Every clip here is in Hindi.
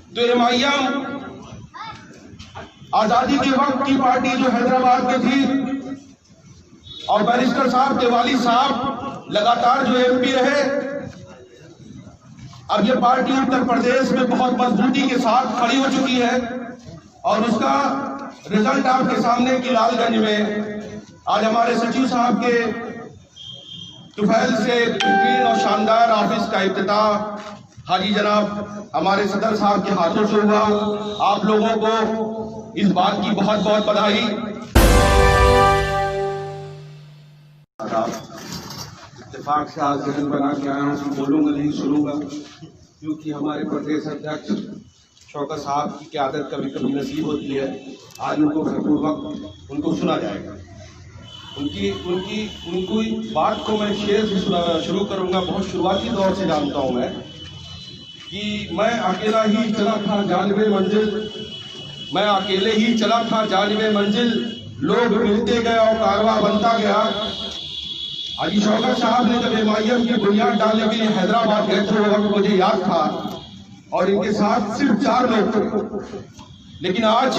तो एमआईएम आजादी के वक्त की पार्टी जो हैदराबाद में थी, और बैरिस्टर साहब के वालिद साहब लगातार जो एमपी रहे, अब ये पार्टी उत्तर प्रदेश में बहुत मजबूती के साथ खड़ी हो चुकी है। और उसका रिजल्ट आपके सामने की लालगंज में आज हमारे सचिव साहब के तुफैल से बेहतरीन और शानदार ऑफिस का इफ्तिताह हाजी जनाब हमारे सदर साहब के हाथों से हुआ। आप लोगों को इस बात की बहुत बहुत बधाई। इत्तेफाक से आज जहन बना के आया हूँ, बोलूंगा नहीं सुनूंगा, क्योंकि हमारे प्रदेश अध्यक्ष शौकत साहब की क़यादत कभी कभी नसीब होती है। आज उनको भरपूर वक्त उनको सुना जाएगा। उनकी बात को मैं शेर से शुरू करूंगा। बहुत शुरुआती दौर से जानता हूं मैं कि मैं अकेला ही चला था जानिबे मंजिल, मैं अकेले ही चला था जानिबे मंजिल, लोग मिलते गए और कारवां बनता गया। हाजी शौकत साहब ने जब एमआईएम की बुनियाद डालने के लिए हैदराबाद गए थे, वो वक्त मुझे याद था, और इनके साथ सिर्फ 4 लोग थे। लेकिन आज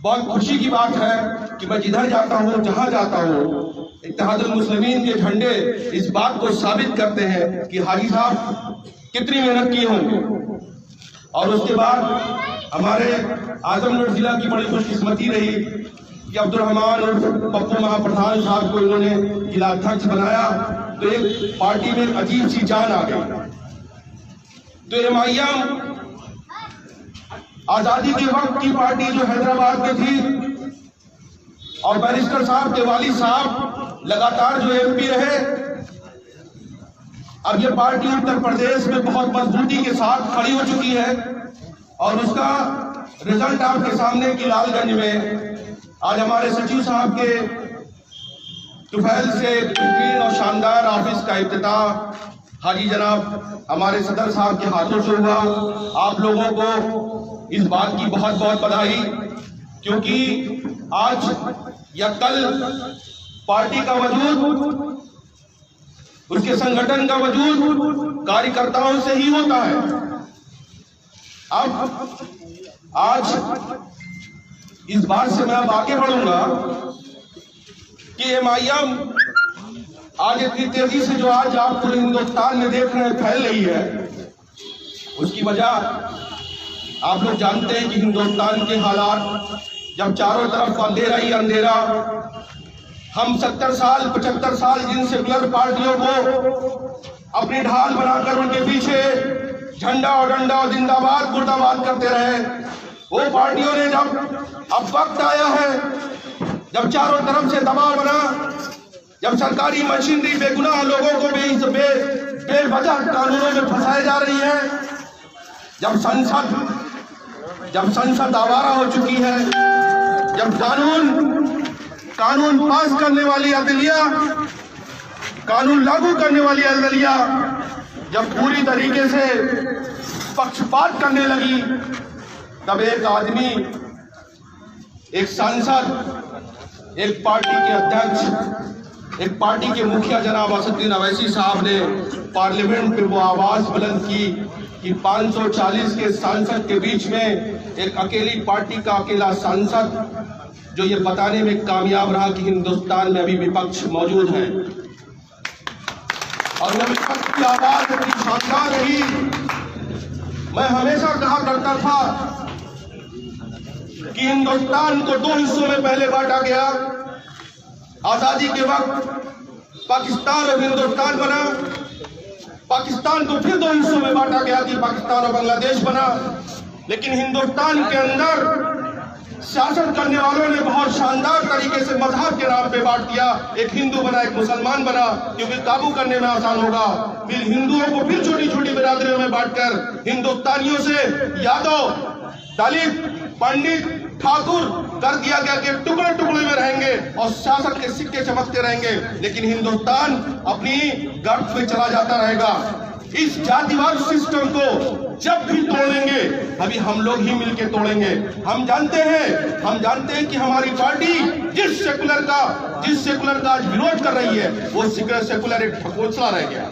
बहुत खुशी की बात है कि मैं जिधर जाता हूँ, जहां जाता हूँ, इत्तेहादुल मुस्लिमीन के झंडे इस बात को साबित करते हैं कि हाजी साहब कितनी मेहनत की होंगे। और उसके बाद हमारे आजमगढ़ जिला की बड़ी खुशकिस्मती रही कि अब्दुल रहमान और पप्पू महाप्रधान साहब को इन्होंने जिला अध्यक्ष बनाया, तो एक पार्टी में एक अजीब सी जान आ गई। तो एमआईएम आजादी के वक्त की पार्टी जो हैदराबाद में थी, और बैरिस्टर साहब के वालिद साहब लगातार जो एमपी रहे, अब ये पार्टी उत्तर प्रदेश में बहुत मजबूती के साथ खड़ी हो चुकी है। और उसका रिजल्ट आपके सामने की लालगंज में आज हमारे सचिव साहब के तुफैल से बेहतरीन और शानदार ऑफिस का इफ्तिताह हाजी जनाब हमारे सदर साहब के हाथों से हुआ। आप लोगों को इस बात की बहुत बहुत बधाई, क्योंकि आज या कल पार्टी का वजूद, उसके संगठन का वजूद कार्यकर्ताओं से ही होता है। अब आज इस बात से मैं अब आगे बढ़ूंगा कि एमआईएम आज इतनी तेजी से जो आज आप पूरे हिंदुस्तान में देख रहे हैं फैल रही है, उसकी वजह आप लोग जानते हैं कि हिंदुस्तान के हालात, जब चारों तरफ अंधेरा ही अंधेरा, हम 70 साल 75 साल जिन सेकुलर पार्टियों को अपनी ढाल बनाकर उनके पीछे झंडा और डंडा और जिंदाबाद मुर्दाबाद करते रहे, वो पार्टियों ने जब अब वक्त आया है, जब चारों तरफ से दबाव बना, जब सरकारी मशीनरी बेगुनाह लोगों को बेवजह कानूनों में फंसाए जा रही है, जब संसद आवारा हो चुकी है, जब कानून पास करने वाली अदलिया, कानून लागू करने वाली अदलिया जब पूरी तरीके से पक्षपात करने लगी, तब एक आदमी, एक सांसद, एक पार्टी के अध्यक्ष, एक पार्टी के मुखिया जनाब असदुद्दीन अवैसी साहब ने पार्लियामेंट में वो आवाज बुलंद की कि 540 के सांसद के बीच में एक अकेली पार्टी का अकेला सांसद जो ये बताने में कामयाब रहा कि हिंदुस्तान में अभी विपक्ष मौजूद है। और वो विपक्ष की आवाज इतनी शानदार रही। मैं हमेशा कहा करता था कि हिंदुस्तान को 2 हिस्सों में पहले बांटा गया। आजादी के वक्त पाकिस्तान और हिंदुस्तान बना, पाकिस्तान को फिर 2 हिस्सों में बांटा गया कि पाकिस्तान और बांग्लादेश बना। लेकिन हिंदुस्तान के अंदर शासन करने वालों ने बहुत शानदार तरीके से मजहब के नाम पे बांट दिया। एक हिंदू बना, एक मुसलमान बना, क्योंकि काबू करने में आसान होगा। फिर हिंदुओं को फिर छोटी छोटी बिरादरियों में बांटकर हिंदुस्तानियों से यादव, दलित, पंडित, ठाकुर कर दिया गया कि टुकड़े टुकड़े में रहेंगे और शासक के सिक्के चमकते रहेंगे, लेकिन हिंदुस्तान अपनी गर्त में चला जाता रहेगा। इस जातिवाद सिस्टम को जब भी तोड़ेंगे, अभी हम लोग ही मिलके तोड़ेंगे। हम जानते हैं कि हमारी पार्टी जिस सेकुलर का आज विरोध कर रही है, वो सेकुलर एक ढकोसला रह गया।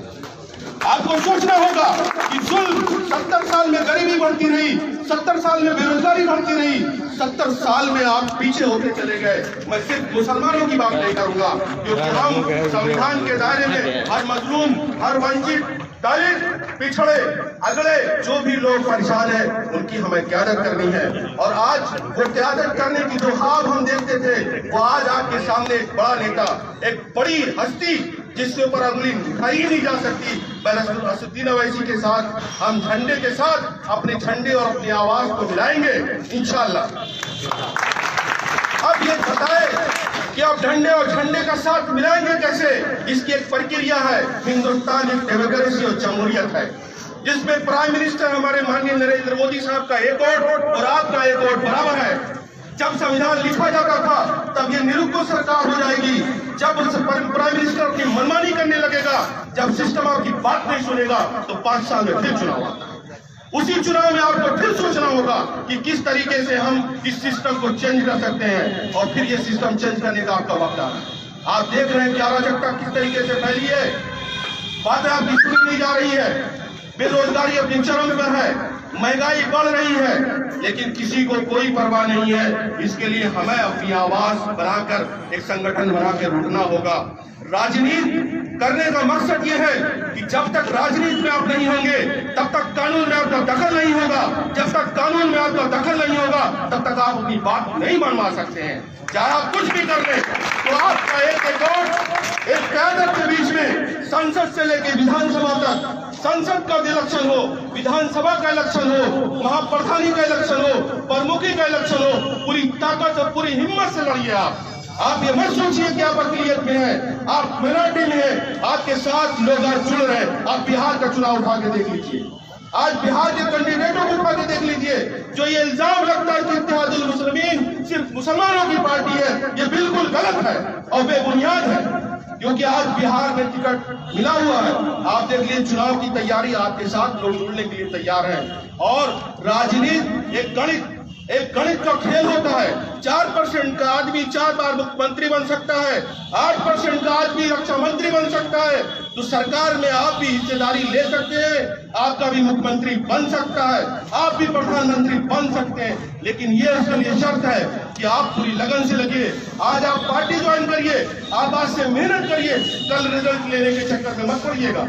आपको सोचना होगा कि जुल्म 70 साल में गरीबी बढ़ती रही, 70 साल में बेरोजगारी बढ़ती रही, 70 साल में आप पीछे होते चले गए। मैं सिर्फ मुसलमानों की बात नहीं करूंगा, क्योंकि हम संविधान के दायरे में हर मजलूम, हर वंचित, दलित, पिछड़े, अगड़े जो भी लोग परेशान हैं, उनकी हमें क़यादत करनी है। और आज वो क़यादत करने की जो ख्वाब हम देखते थे, वो आज आपके सामने एक बड़ा नेता, एक बड़ी हस्ती जिसके ऊपर उंगली उठाई ही नहीं जा सकती, असदुद्दीन ओवैसी के साथ हम झंडे के साथ अपने झंडे और अपनी आवाज को मिलाएंगे इंशाअल्लाह। अब ये बताए कि आप झंडे और झंडे का साथ मिलाएंगे कैसे? इसकी एक प्रक्रिया है। हिंदुस्तान एक डेमोक्रेसी और जमहूरियत है, जिसमें प्राइम मिनिस्टर हमारे माननीय नरेंद्र मोदी साहब का एक वोट और आपका एक वोट बराबर है। जब संविधान लिखा जाता था तब ये निरुक्त सरकार हो जाएगी। जब प्राइम मिनिस्टर की मनमानी करने लगेगा, जब सिस्टम आपकी बात नहीं सुनेगा, तो 5 साल में फिर चुनाव आता है। उसी चुनाव में आपको फिर सोचना होगा कि किस तरीके से हम इस सिस्टम को चेंज कर सकते हैं, और फिर ये सिस्टम चेंज करने का आपका वक्त आ रहा है। आप देख रहे हैं कि अराजकता किस तरीके से फैली है, बातें आपकी सुनी नहीं जा रही है, बेरोजगारी अपनी चरम पर है, महंगाई बढ़ रही है, लेकिन किसी को कोई परवाह नहीं है। इसके लिए हमें अपनी आवाज बनाकर एक संगठन बनाकर उठना होगा। राजनीति करने का मकसद ये है कि जब तक राजनीति में आप नहीं होंगे, तब तक कानून में आपका दखल नहीं होगा। जब तक कानून में आपका दखल नहीं होगा, तब तक आप अपनी बात नहीं मनवा सकते हैं। चाहे आप कुछ भी कर लें, तो आपका एक वोट एक क़यादत के बीच में, संसद से लेकर विधानसभा तक, संसद का इलेक्शन हो, विधानसभा का इलेक्शन हो, महाप्रधानी का इलेक्शन हो, प्रमुखी का इलेक्शन हो, पूरी ताकत और पूरी हिम्मत से लड़िए। आप ये मत सोचिए कि आप अक़लियत में हैं, आप मिनॉरिटी में हैं, आपके साथ लोग आज जुड़ रहे हैं। आप बिहार का चुनाव उठा के देख लीजिए, आज बिहार के कैंडिडेटों को उठा के देख लीजिए। जो ये इल्जाम लगता है कि इत्तेहादुल मुस्लिमीन सिर्फ मुसलमानों की पार्टी है, ये बिल्कुल गलत है और बेबुनियाद है, क्योंकि आज बिहार में टिकट मिला हुआ है। आप देख लीजिए, चुनाव की तैयारी आपके साथ लोग जुड़ने के लिए तैयार हैं। और राजनीति एक गणित का खेल होता है। 4% का आदमी 4 बार मुख्यमंत्री बन सकता है, 8% का आदमी रक्षा मंत्री बन सकता है। तो सरकार में आप भी हिस्सेदारी ले सकते हैं, आपका भी मुख्यमंत्री बन सकता है, आप भी प्रधानमंत्री बन सकते हैं, लेकिन ये उसके लिए शर्त है कि आप पूरी लगन से लगिए। आज आप पार्टी ज्वाइन करिए, आप आज से मेहनत करिए, कल रिजल्ट लेने के चक्कर में मत पड़िएगा।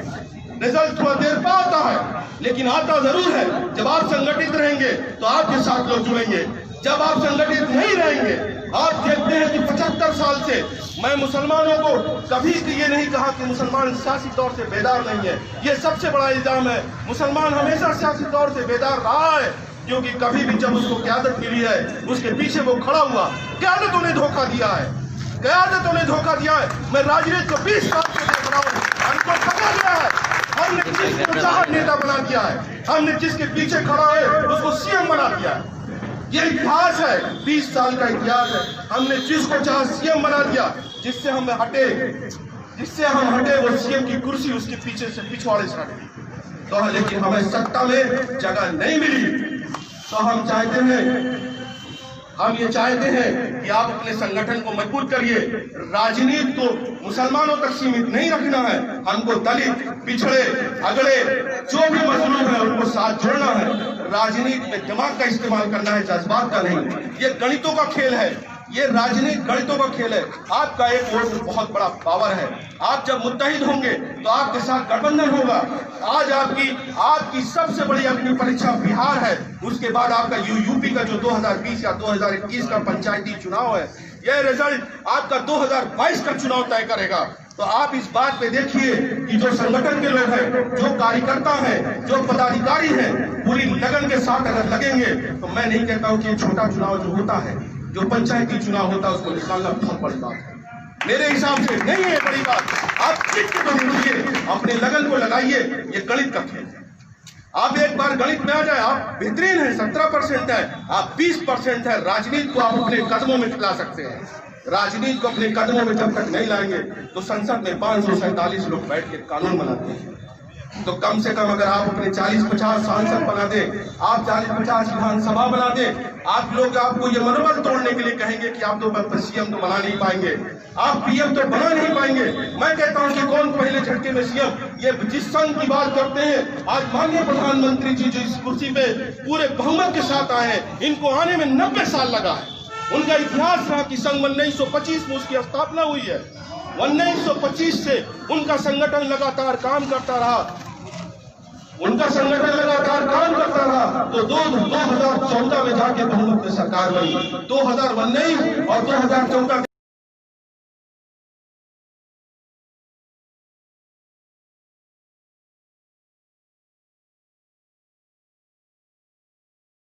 रिजल्ट थोड़ा देर पर आता है, लेकिन आता जरूर है। जब आप संगठित रहेंगे तो आपके साथ लोग जुड़ेंगे। जब आप संगठित नहीं रहेंगे, आप देखते हैं कि 75 साल से मैं मुसलमानों को कभी ये नहीं कहा कि मुसलमान सियासी तौर से बेदार नहीं है। ये सबसे बड़ा इल्जाम है। मुसलमान हमेशा सियासी तौर से बेदार रहा है, क्योंकि कभी भी जब उसको क़यादत मिली है, उसके पीछे वो खड़ा हुआ। क़यादतों ने धोखा दिया है, क़यादतों ने धोखा दिया है। मैं राजनीति को 20 साल से देख रहा हूँ, हमको पता गया है। हमने जिसको चाहा नेता बना दिया है, हमने जिसके पीछे खड़ा है उसको सीएम बना दिया है। ये इतिहास है, 20 साल का इतिहास है। हमने जिसको चाहा सीएम बना दिया। जिससे हम हटे वो सीएम की कुर्सी उसके पीछे से पिछवाड़े से हटे। तो लेकिन हमें सत्ता में जगह नहीं मिली। तो हम ये चाहते हैं कि आप अपने संगठन को मजबूत करिए। राजनीति को मुसलमानों तक सीमित नहीं रखना है, हमको दलित, पिछड़े, अगड़े जो भी मजलूम है उनको साथ जोड़ना है। राजनीति में दिमाग का इस्तेमाल करना है, जज्बात का नहीं। ये गणितों का खेल है, ये राजनीति गणितों का खेल है। आपका एक वोट बहुत बड़ा पावर है। आप जब मुत्तहिद होंगे तो आपके साथ गठबंधन होगा। आज आपकी सबसे बड़ी अग्नि परीक्षा बिहार है। उसके बाद आपका यूपी का जो 2020 या 2021 का पंचायती चुनाव है, यह रिजल्ट आपका 2022 का चुनाव तय करेगा। तो आप इस बात पे देखिए कि जो संगठन के लोग हैं, जो कार्यकर्ता हैं, जो पदाधिकारी हैं, पूरी लगन के साथ अगर लगेंगे तो मैं नहीं कहता हूँ कि ये छोटा चुनाव जो होता है, जो पंचायती चुनाव होता है, उसको निकालना बहुत बड़ी बात है। मेरे हिसाब से नहीं है बड़ी बात। आप अपने लगन को लगाइए, ये गणित का खेल है। आप एक बार गणित में आ जाए, आप बेहतरीन है, 17% है, आप 20% है। राजनीति को आप अपने कदमों में ला सकते हैं। राजनीति को अपने कदमों में जब तक नहीं लाएंगे तो संसद में 547 लोग बैठ के कानून बनाते हैं। तो कम से कम अगर आप अपने 40-50 सांसद बना दें, आप 40-50 विधानसभा बना दें, आप लोग आपको ये मनोबल तोड़ने के लिए कहेंगे कि आप तो सीएम तो बना नहीं पाएंगे, आप पीएम तो बना नहीं पाएंगे। मैं कहता हूं कि कौन पहले झटके में सीएम, ये जिस संघ की बात करते हैं, आज माननीय प्रधानमंत्री जी जो इस कुर्सी पे पूरे बहुमत के साथ आए हैं, इनको आने में 90 साल लगा है। उनका इतिहास रहा कि संघ 1925 में उसकी स्थापना हुई है। 1925 से उनका संगठन लगातार काम करता रहा, तो 2014 में जाके बहुमत में सरकार बनी। 2019 और 2014